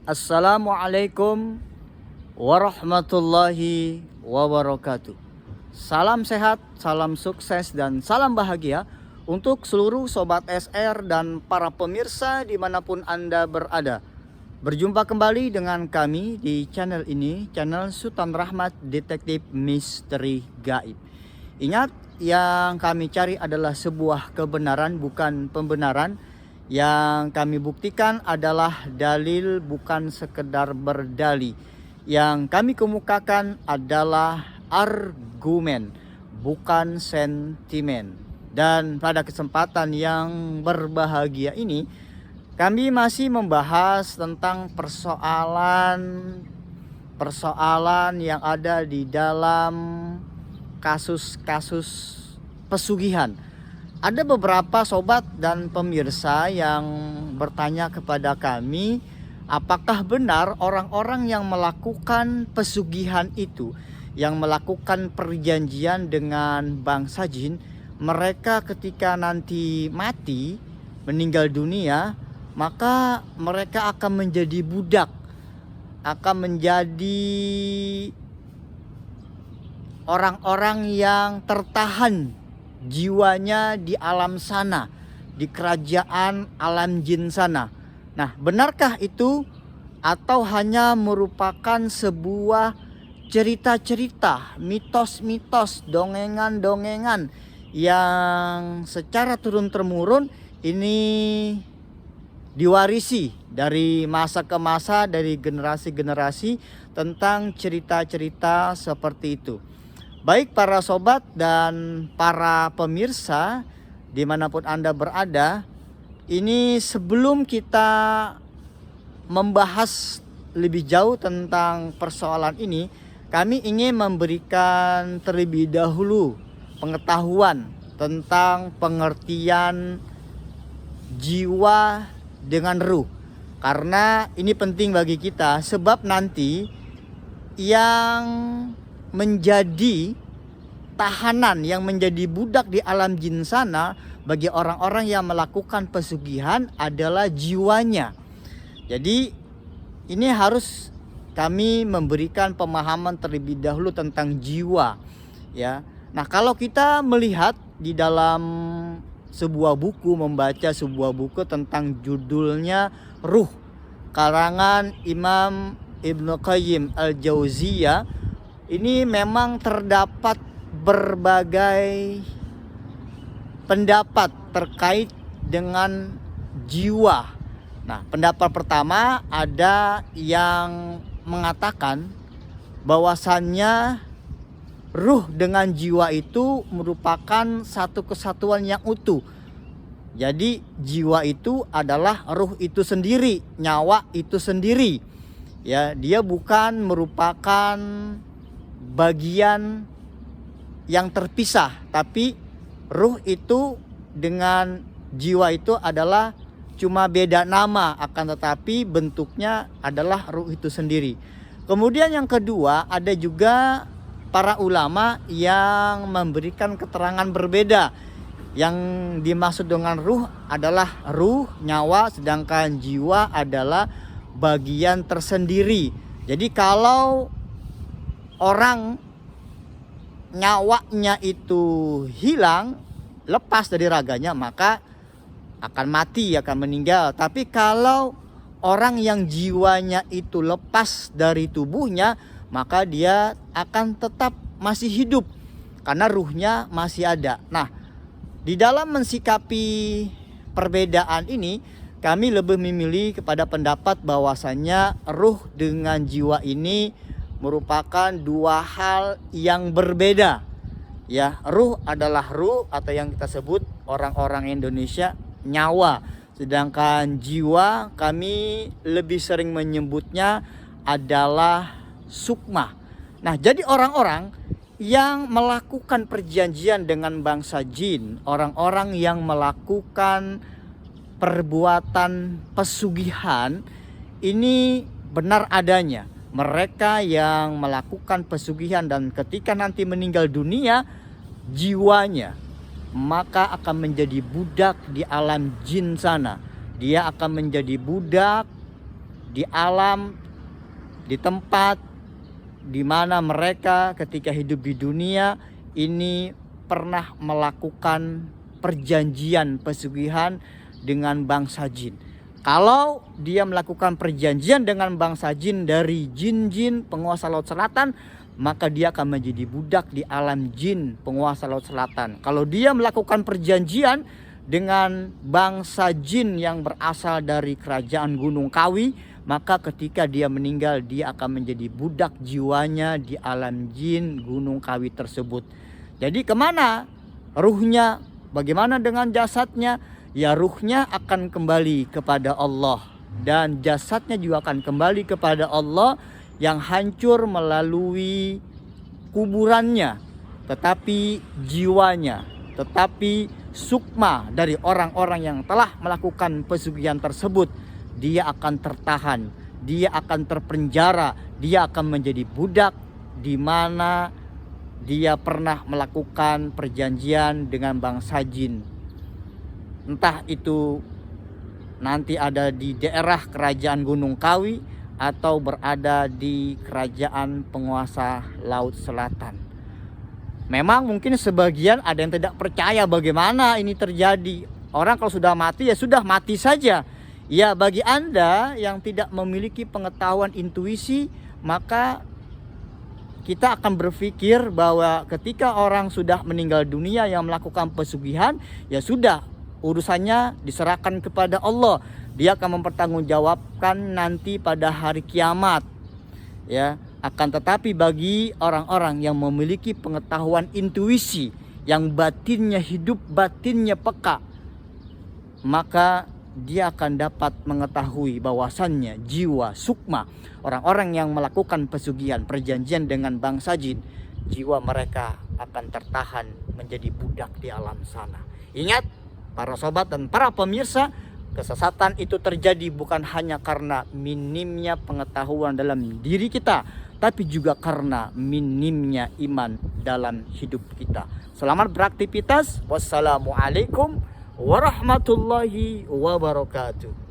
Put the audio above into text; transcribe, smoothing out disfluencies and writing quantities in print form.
Assalamualaikum warahmatullahi wabarakatuh. Salam sehat, salam sukses, dan salam bahagia untuk seluruh Sobat SR dan para pemirsa dimanapun Anda berada. Berjumpa kembali dengan kami di channel ini, channel Sultan Rahmat Detektif Misteri Gaib. Ingat, yang kami cari adalah sebuah kebenaran, bukan pembenaran. Yang kami buktikan adalah dalil, bukan sekedar berdali. Yang kami kemukakan adalah argumen, bukan sentimen. Dan pada kesempatan yang berbahagia ini, kami masih membahas tentang persoalan yang ada di dalam kasus-kasus pesugihan. Ada beberapa sobat dan pemirsa yang bertanya kepada kami, apakah benar orang-orang yang melakukan pesugihan itu, yang melakukan perjanjian dengan bangsa jin, mereka ketika nanti mati, meninggal dunia, maka mereka akan menjadi budak, akan menjadi orang-orang yang tertahan jiwanya di alam sana, di kerajaan alam jin sana. Nah, benarkah itu atau hanya merupakan sebuah cerita-cerita, mitos-mitos, dongengan-dongengan yang secara turun-temurun ini diwarisi dari masa ke masa, dari generasi-generasi tentang cerita-cerita seperti itu. Baik para sobat dan para pemirsa dimanapun Anda berada, ini sebelum kita membahas lebih jauh tentang persoalan ini, kami ingin memberikan terlebih dahulu pengetahuan tentang pengertian jiwa dengan ruh. Karena ini penting bagi kita, sebab nanti yang menjadi tahanan, yang menjadi budak di alam jin sana bagi orang-orang yang melakukan pesugihan adalah jiwanya. Jadi ini harus kami memberikan pemahaman terlebih dahulu tentang jiwa, ya. Nah, kalau kita melihat di dalam sebuah buku, membaca sebuah buku tentang judulnya Ruh, karangan Imam Ibnu Qayyim Al-Jauziyah, ini memang terdapat berbagai pendapat terkait dengan jiwa. Nah, pendapat pertama ada yang mengatakan bahwasannya ruh dengan jiwa itu merupakan satu kesatuan yang utuh. Jadi jiwa itu adalah ruh itu sendiri, nyawa itu sendiri. Ya, dia bukan merupakan bagian yang terpisah, tapi ruh itu dengan jiwa itu adalah cuma beda nama, akan tetapi bentuknya adalah ruh itu sendiri. Kemudian yang kedua, ada juga para ulama yang memberikan keterangan berbeda. Yang dimaksud dengan ruh adalah ruh, nyawa, sedangkan jiwa adalah bagian tersendiri. Jadi kalau orang nyawanya itu hilang, lepas dari raganya, maka akan mati, akan meninggal. Tapi kalau orang yang jiwanya itu lepas dari tubuhnya, maka dia akan tetap masih hidup karena ruhnya masih ada. Nah, di dalam mensikapi perbedaan ini, kami lebih memilih kepada pendapat bahwasannya ruh dengan jiwa ini merupakan dua hal yang berbeda. Ya, ruh adalah ruh atau yang kita sebut orang-orang Indonesia nyawa. Sedangkan jiwa kami lebih sering menyebutnya adalah sukma. Nah, jadi orang-orang yang melakukan perjanjian dengan bangsa jin, orang-orang yang melakukan perbuatan pesugihan, ini benar adanya. Mereka yang melakukan pesugihan dan ketika nanti meninggal dunia, jiwanya maka akan menjadi budak di alam jin sana. Dia akan menjadi budak di alam, di tempat di mana mereka ketika hidup di dunia ini pernah melakukan perjanjian pesugihan dengan bangsa jin. Kalau dia melakukan perjanjian dengan bangsa jin dari jin-jin penguasa Laut Selatan, maka dia akan menjadi budak di alam jin penguasa Laut Selatan. Kalau dia melakukan perjanjian dengan bangsa jin yang berasal dari kerajaan Gunung Kawi, maka ketika dia meninggal dia akan menjadi budak jiwanya di alam jin Gunung Kawi tersebut. Jadi kemana ruhnya? Bagaimana dengan jasadnya? Ya, ruhnya akan kembali kepada Allah dan jasadnya juga akan kembali kepada Allah yang hancur melalui kuburannya. Tetapi jiwanya, tetapi sukma dari orang-orang yang telah melakukan pesugihan tersebut, dia akan tertahan, dia akan terpenjara, dia akan menjadi budak di mana dia pernah melakukan perjanjian dengan bangsa jin. Entah itu nanti ada di daerah kerajaan Gunung Kawi atau berada di kerajaan penguasa Laut Selatan. Memang mungkin sebagian ada yang tidak percaya bagaimana ini terjadi. Orang kalau sudah mati ya sudah mati saja. Ya, bagi Anda yang tidak memiliki pengetahuan intuisi, maka kita akan berpikir bahwa ketika orang sudah meninggal dunia yang melakukan pesugihan, ya sudah, urusannya diserahkan kepada Allah. Dia akan mempertanggungjawabkan nanti pada hari kiamat. Ya, akan tetapi bagi orang-orang yang memiliki pengetahuan intuisi, yang batinnya hidup, batinnya peka, maka dia akan dapat mengetahui bahwasannya jiwa sukma orang-orang yang melakukan pesugihan perjanjian dengan bangsa jin, jiwa mereka akan tertahan menjadi budak di alam sana. Ingat para sobat dan para pemirsa, kesesatan itu terjadi bukan hanya karena minimnya pengetahuan dalam diri kita, tapi juga karena minimnya iman dalam hidup kita. Selamat beraktivitas. Wassalamualaikum warahmatullahi wabarakatuh.